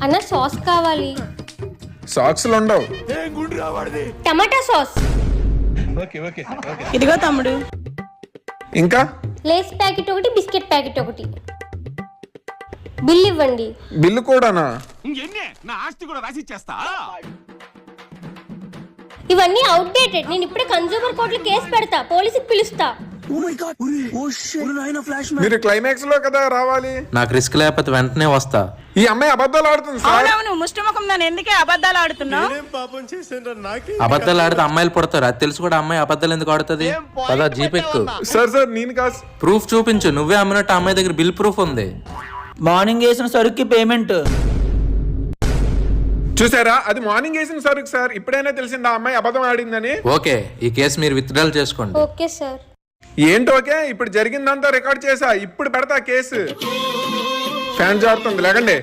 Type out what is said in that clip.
అన్న సాస్ కావాలి. సాక్స్లు ఉండవు. టమాటా సాస్. ఇదిగో తమ్ముడు. ఇంకా లేస్ ప్యాకెట్ ఒకటి, బిస్కెట్ ప్యాకెట్ ఒకటి. బిల్ ఇవ్వండి. బిల్లు కూడానా? నా ఆస్తి కూడా రాసిచ్చేస్తా. ఇవన్నీ అవుట్డేటెడ్. నేను ఇప్పుడే కన్స్యూమర్ కోర్టులో కేసు పెడతా, పోలీసుకి పిలుస్తా. మీరు క్లైమాక్స్ లో కదా రావాలి. నాకు రిస్క్ లేకపోతే వెంటనే వస్తా. ఈ అమ్మాయి అబద్ధాలు ఆడుతుంది సార్. అవునవును, ముష్టముఖం దాన్ని ఎందుకే అబద్ధాలు ఆడుతున్నావు? అబద్ధాలు ఆడితే అమ్మాయిలు పుడతారు, అది తెలుసు కూడా అమ్మాయి అబద్ధాలు ఎందుకు ఆడుతుంది? పదా జీపెక్కు. సార్ సార్ నేను కాదు. ప్రూఫ్ చూపించు, నువ్వే అమ్మినట్టు అమ్మాయి దగ్గర బిల్ ప్రూఫ్ ఉంది. మార్నింగ్ వేసిన సరుక్కి పేమెంట్. చూసారా, అది మార్నింగ్ వేసిన సరుకు సార్. ఇప్పుడైనా తెలిసిందా అమ్మాయి అబద్ధం ఆడిందని? ఓకే, ఈ కేసు మీరు విత్డ్రాల్ చేసుకోండి. Okay sir. ఏంటి ఓకే? ఇప్పుడు జరిగిందంతా రికార్డ్ చేసా, ఇప్పుడు పెడతా కేసు. ఫ్యాన్ జారుతుంది, లేకండి.